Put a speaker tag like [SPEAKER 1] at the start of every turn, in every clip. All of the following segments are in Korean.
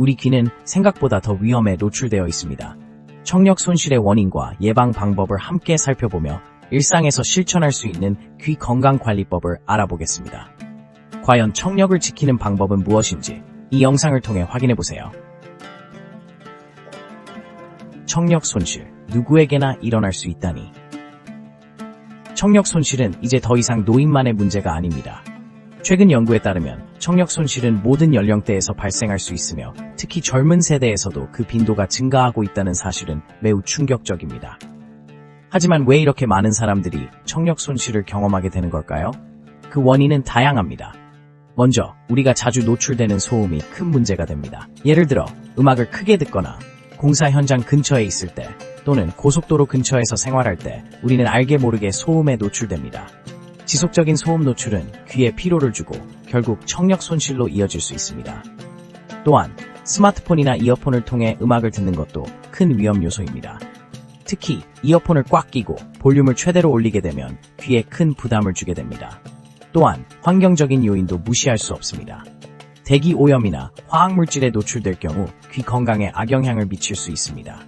[SPEAKER 1] 우리 귀는 생각보다 더 위험에 노출되어 있습니다. 청력 손실의 원인과 예방 방법을 함께 살펴보며 일상에서 실천할 수 있는 귀 건강관리법을 알아보겠습니다. 과연 청력을 지키는 방법은 무엇인지 이 영상을 통해 확인해보세요. 청력 손실, 누구에게나 일어날 수 있다니. 청력 손실은 이제 더 이상 노인만의 문제가 아닙니다. 최근 연구에 따르면 청력 손실은 모든 연령대에서 발생할 수 있으며 특히 젊은 세대에서도 그 빈도가 증가하고 있다는 사실은 매우 충격적입니다. 하지만 왜 이렇게 많은 사람들이 청력 손실을 경험하게 되는 걸까요? 그 원인은 다양합니다. 먼저 우리가 자주 노출되는 소음이 큰 문제가 됩니다. 예를 들어 음악을 크게 듣거나 공사 현장 근처에 있을 때 또는 고속도로 근처에서 생활할 때 우리는 알게 모르게 소음에 노출됩니다. 지속적인 소음 노출은 귀에 피로를 주고 결국 청력 손실로 이어질 수 있습니다. 또한 스마트폰이나 이어폰을 통해 음악을 듣는 것도 큰 위험 요소입니다. 특히 이어폰을 꽉 끼고 볼륨을 최대로 올리게 되면 귀에 큰 부담을 주게 됩니다. 또한 환경적인 요인도 무시할 수 없습니다. 대기 오염이나 화학물질에 노출될 경우 귀 건강에 악영향을 미칠 수 있습니다.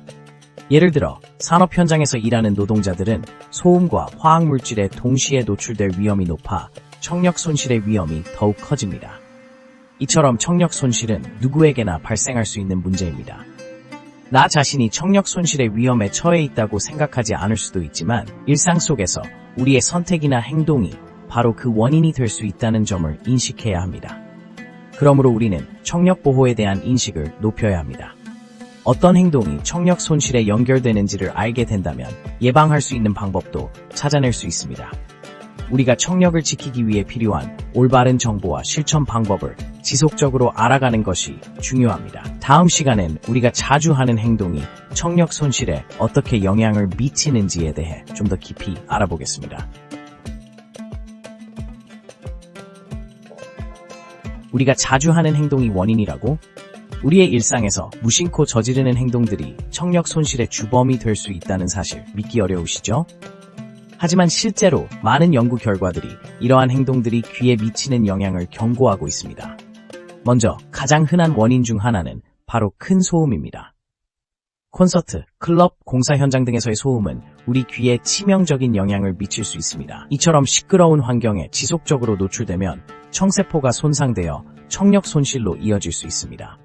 [SPEAKER 1] 예를 들어 산업 현장에서 일하는 노동자들은 소음과 화학물질에 동시에 노출될 위험이 높아 청력 손실의 위험이 더욱 커집니다. 이처럼 청력 손실은 누구에게나 발생할 수 있는 문제입니다. 나 자신이 청력 손실의 위험에 처해 있다고 생각하지 않을 수도 있지만 일상 속에서 우리의 선택이나 행동이 바로 그 원인이 될 수 있다는 점을 인식해야 합니다. 그러므로 우리는 청력 보호에 대한 인식을 높여야 합니다. 어떤 행동이 청력 손실에 연결되는지를 알게 된다면 예방할 수 있는 방법도 찾아낼 수 있습니다. 우리가 청력을 지키기 위해 필요한 올바른 정보와 실천 방법을 지속적으로 알아가는 것이 중요합니다. 다음 시간엔 우리가 자주 하는 행동이 청력 손실에 어떻게 영향을 미치는지에 대해 좀 더 깊이 알아보겠습니다. 우리가 자주 하는 행동이 원인이라고? 우리의 일상에서 무심코 저지르는 행동들이 청력 손실의 주범이 될 수 있다는 사실 믿기 어려우시죠? 하지만 실제로 많은 연구 결과들이 이러한 행동들이 귀에 미치는 영향을 경고하고 있습니다. 먼저 가장 흔한 원인 중 하나는 바로 큰 소음입니다. 콘서트, 클럽, 공사 현장 등에서의 소음은 우리 귀에 치명적인 영향을 미칠 수 있습니다. 이처럼 시끄러운 환경에 지속적으로 노출되면 청세포가 손상되어 청력 손실로 이어질 수 있습니다.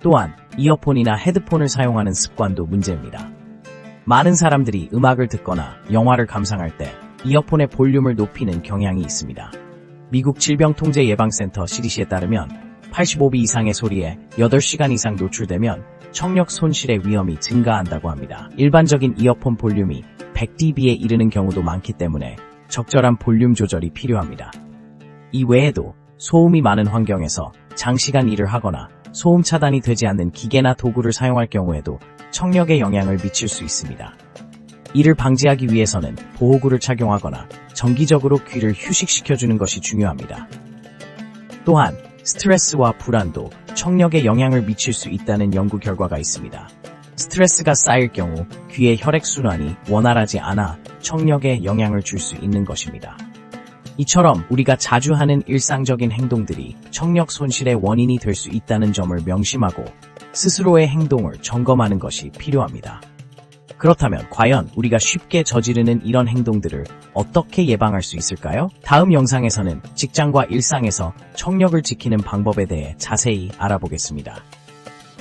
[SPEAKER 1] 또한 이어폰이나 헤드폰을 사용하는 습관도 문제입니다. 많은 사람들이 음악을 듣거나 영화를 감상할 때 이어폰의 볼륨을 높이는 경향이 있습니다. 미국 질병통제예방센터 CDC에 따르면 85B 이상의 소리에 8시간 이상 노출되면 청력 손실의 위험이 증가한다고 합니다. 일반적인 이어폰 볼륨이 100dB에 이르는 경우도 많기 때문에 적절한 볼륨 조절이 필요합니다. 이 외에도 소음이 많은 환경에서 장시간 일을 하거나 소음 차단이 되지 않는 기계나 도구를 사용할 경우에도 청력에 영향을 미칠 수 있습니다. 이를 방지하기 위해서는 보호구를 착용하거나 정기적으로 귀를 휴식시켜주는 것이 중요합니다. 또한 스트레스와 불안도 청력에 영향을 미칠 수 있다는 연구 결과가 있습니다. 스트레스가 쌓일 경우 귀의 혈액순환이 원활하지 않아 청력에 영향을 줄 수 있는 것입니다. 이처럼 우리가 자주 하는 일상적인 행동들이 청력 손실의 원인이 될 수 있다는 점을 명심하고 스스로의 행동을 점검하는 것이 필요합니다. 그렇다면 과연 우리가 쉽게 저지르는 이런 행동들을 어떻게 예방할 수 있을까요? 다음 영상에서는 직장과 일상에서 청력을 지키는 방법에 대해 자세히 알아보겠습니다.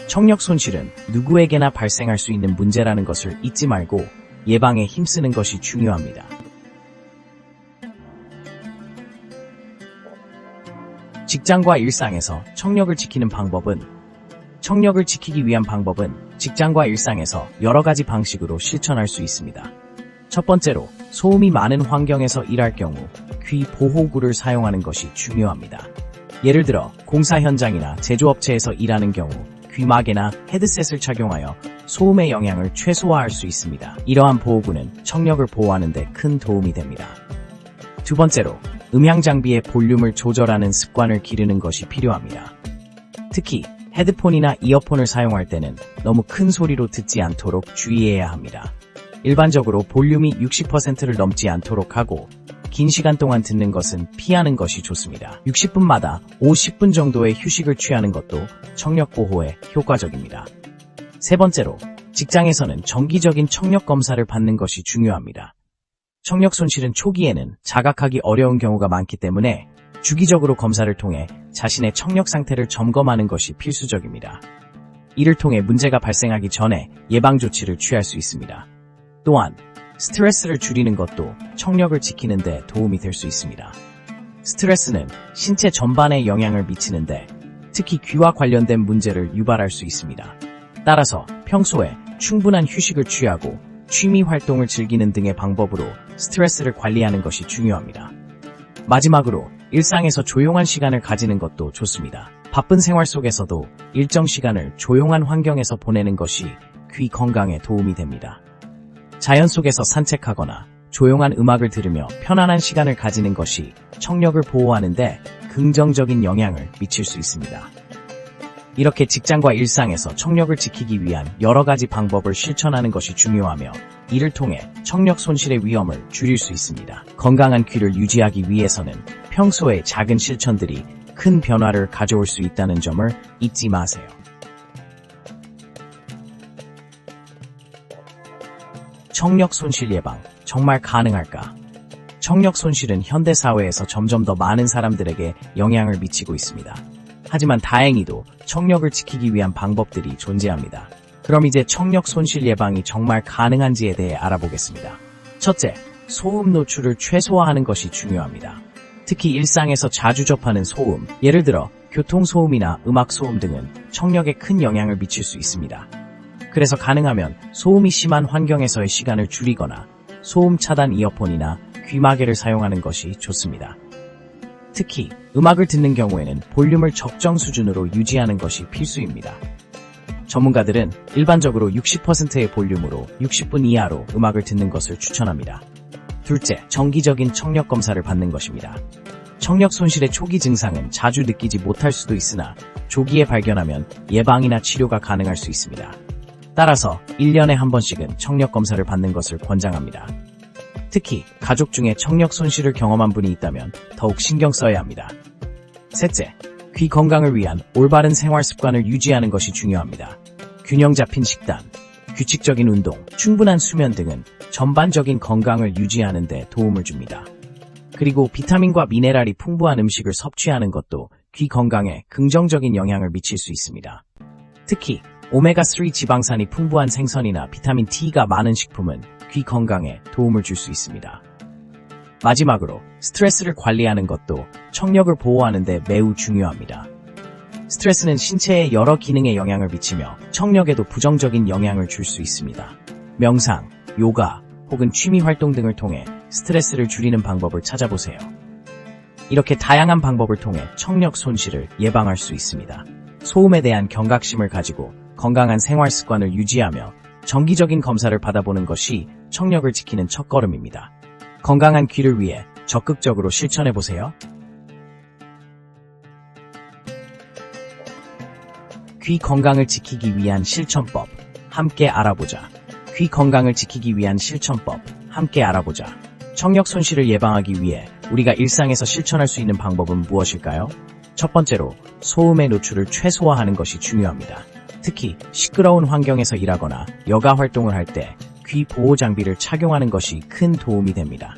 [SPEAKER 1] 청력 손실은 누구에게나 발생할 수 있는 문제라는 것을 잊지 말고 예방에 힘쓰는 것이 중요합니다. 직장과 일상에서 청력을 지키는 방법은 청력을 지키기 위한 방법은 직장과 일상에서 여러 가지 방식으로 실천할 수 있습니다. 첫 번째로 소음이 많은 환경에서 일할 경우 귀 보호구를 사용하는 것이 중요합니다. 예를 들어 공사 현장이나 제조업체에서 일하는 경우 귀마개나 헤드셋을 착용하여 소음의 영향을 최소화할 수 있습니다. 이러한 보호구는 청력을 보호하는 데 큰 도움이 됩니다. 두 번째로 음향 장비의 볼륨을 조절하는 습관을 기르는 것이 필요합니다. 특히 헤드폰이나 이어폰을 사용할 때는 너무 큰 소리로 듣지 않도록 주의해야 합니다. 일반적으로 볼륨이 60%를 넘지 않도록 하고 긴 시간 동안 듣는 것은 피하는 것이 좋습니다. 60분마다 50분 정도의 휴식을 취하는 것도 청력 보호에 효과적입니다. 세 번째로, 직장에서는 정기적인 청력 검사를 받는 것이 중요합니다. 청력 손실은 초기에는 자각하기 어려운 경우가 많기 때문에 주기적으로 검사를 통해 자신의 청력 상태를 점검하는 것이 필수적입니다. 이를 통해 문제가 발생하기 전에 예방 조치를 취할 수 있습니다. 또한 스트레스를 줄이는 것도 청력을 지키는 데 도움이 될 수 있습니다. 스트레스는 신체 전반에 영향을 미치는데 특히 귀와 관련된 문제를 유발할 수 있습니다. 따라서 평소에 충분한 휴식을 취하고 취미 활동을 즐기는 등의 방법으로 스트레스를 관리하는 것이 중요합니다. 마지막으로 일상에서 조용한 시간을 가지는 것도 좋습니다. 바쁜 생활 속에서도 일정 시간을 조용한 환경에서 보내는 것이 귀 건강에 도움이 됩니다. 자연 속에서 산책하거나 조용한 음악을 들으며 편안한 시간을 가지는 것이 청력을 보호하는 데 긍정적인 영향을 미칠 수 있습니다. 이렇게 직장과 일상에서 청력을 지키기 위한 여러 가지 방법을 실천하는 것이 중요하며 이를 통해 청력 손실의 위험을 줄일 수 있습니다. 건강한 귀를 유지하기 위해서는 평소의 작은 실천들이 큰 변화를 가져올 수 있다는 점을 잊지 마세요. 청력 손실 예방, 정말 가능할까? 청력 손실은 현대 사회에서 점점 더 많은 사람들에게 영향을 미치고 있습니다. 하지만 다행히도 청력을 지키기 위한 방법들이 존재합니다. 그럼 이제 청력 손실 예방이 정말 가능한지에 대해 알아보겠습니다. 첫째, 소음 노출을 최소화하는 것이 중요합니다. 특히 일상에서 자주 접하는 소음, 예를 들어 교통소음이나 음악소음 등은 청력에 큰 영향을 미칠 수 있습니다. 그래서 가능하면 소음이 심한 환경에서의 시간을 줄이거나 소음 차단 이어폰이나 귀마개를 사용하는 것이 좋습니다. 특히 음악을 듣는 경우에는 볼륨을 적정 수준으로 유지하는 것이 필수입니다. 전문가들은 일반적으로 60%의 볼륨으로 60분 이하로 음악을 듣는 것을 추천합니다. 둘째, 정기적인 청력 검사를 받는 것입니다. 청력 손실의 초기 증상은 자주 느끼지 못할 수도 있으나 조기에 발견하면 예방이나 치료가 가능할 수 있습니다. 따라서 1년에 한 번씩은 청력 검사를 받는 것을 권장합니다. 특히 가족 중에 청력 손실을 경험한 분이 있다면 더욱 신경 써야 합니다. 셋째, 귀 건강을 위한 올바른 생활 습관을 유지하는 것이 중요합니다. 균형 잡힌 식단, 규칙적인 운동, 충분한 수면 등은 전반적인 건강을 유지하는 데 도움을 줍니다. 그리고 비타민과 미네랄이 풍부한 음식을 섭취하는 것도 귀 건강에 긍정적인 영향을 미칠 수 있습니다. 특히 오메가3 지방산이 풍부한 생선이나 비타민 T가 많은 식품은 귀 건강에 도움을 줄 수 있습니다. 마지막으로 스트레스를 관리하는 것도 청력을 보호하는 데 매우 중요합니다. 스트레스는 신체의 여러 기능에 영향을 미치며 청력에도 부정적인 영향을 줄 수 있습니다. 명상, 요가 혹은 취미 활동 등을 통해 스트레스를 줄이는 방법을 찾아보세요. 이렇게 다양한 방법을 통해 청력 손실을 예방할 수 있습니다. 소음에 대한 경각심을 가지고 건강한 생활 습관을 유지하며 정기적인 검사를 받아보는 것이 청력을 지키는 첫걸음입니다. 건강한 귀를 위해 적극적으로 실천해보세요. 귀 건강을 지키기 위한 실천법, 함께 알아보자. 귀 건강을 지키기 위한 실천법, 함께 알아보자. 청력 손실을 예방하기 위해 우리가 일상에서 실천할 수 있는 방법은 무엇일까요? 첫 번째로 소음의 노출을 최소화하는 것이 중요합니다. 특히 시끄러운 환경에서 일하거나 여가 활동을 할 때 귀 보호 장비를 착용하는 것이 큰 도움이 됩니다.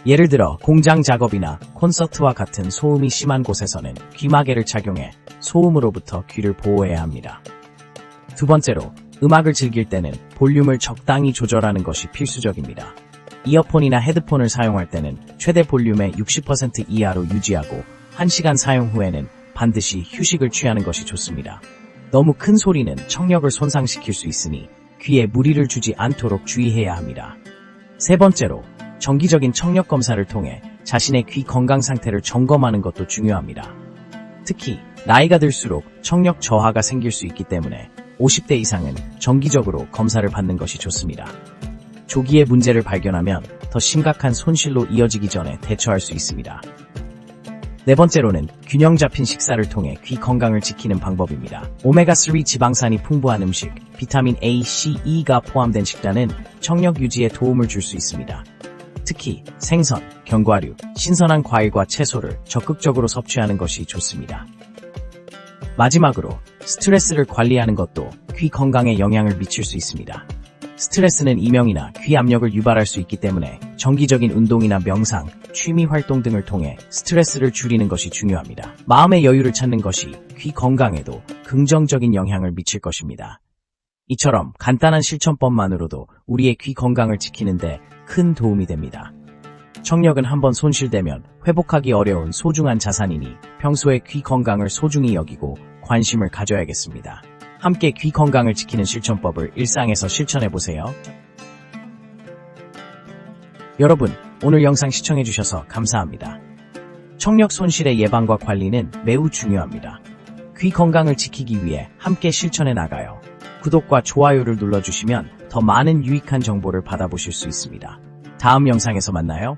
[SPEAKER 1] 예를 들어 공장 작업이나 콘서트와 같은 소음이 심한 곳에서는 귀마개를 착용해 소음으로부터 귀를 보호해야 합니다. 두 번째로 음악을 즐길 때는 볼륨을 적당히 조절하는 것이 필수적입니다. 이어폰이나 헤드폰을 사용할 때는 최대 볼륨의 60% 이하로 유지하고 1시간 사용 후에는 반드시 휴식을 취하는 것이 좋습니다. 너무 큰 소리는 청력을 손상시킬 수 있으니 귀에 무리를 주지 않도록 주의해야 합니다. 세 번째로 정기적인 청력 검사를 통해 자신의 귀 건강 상태를 점검하는 것도 중요합니다. 특히 나이가 들수록 청력 저하가 생길 수 있기 때문에 50대 이상은 정기적으로 검사를 받는 것이 좋습니다. 조기에 문제를 발견하면 더 심각한 손실로 이어지기 전에 대처할 수 있습니다. 네 번째로는 균형 잡힌 식사를 통해 귀 건강을 지키는 방법입니다. 오메가3 지방산이 풍부한 음식, 비타민 A, C, E가 포함된 식단은 청력 유지에 도움을 줄 수 있습니다. 특히 생선, 견과류, 신선한 과일과 채소를 적극적으로 섭취하는 것이 좋습니다. 마지막으로 스트레스를 관리하는 것도 귀 건강에 영향을 미칠 수 있습니다. 스트레스는 이명이나 귀 압력을 유발할 수 있기 때문에 정기적인 운동이나 명상, 취미 활동 등을 통해 스트레스를 줄이는 것이 중요합니다. 마음의 여유를 찾는 것이 귀 건강에도 긍정적인 영향을 미칠 것입니다. 이처럼 간단한 실천법만으로도 우리의 귀 건강을 지키는데 큰 도움이 됩니다. 청력은 한번 손실되면 회복하기 어려운 소중한 자산이니 평소에 귀 건강을 소중히 여기고 관심을 가져야겠습니다. 함께 귀 건강을 지키는 실천법을 일상에서 실천해보세요. 여러분, 오늘 영상 시청해주셔서 감사합니다. 청력 손실의 예방과 관리는 매우 중요합니다. 귀 건강을 지키기 위해 함께 실천해 나가요. 구독과 좋아요를 눌러주시면 더 많은 유익한 정보를 받아보실 수 있습니다. 다음 영상에서 만나요.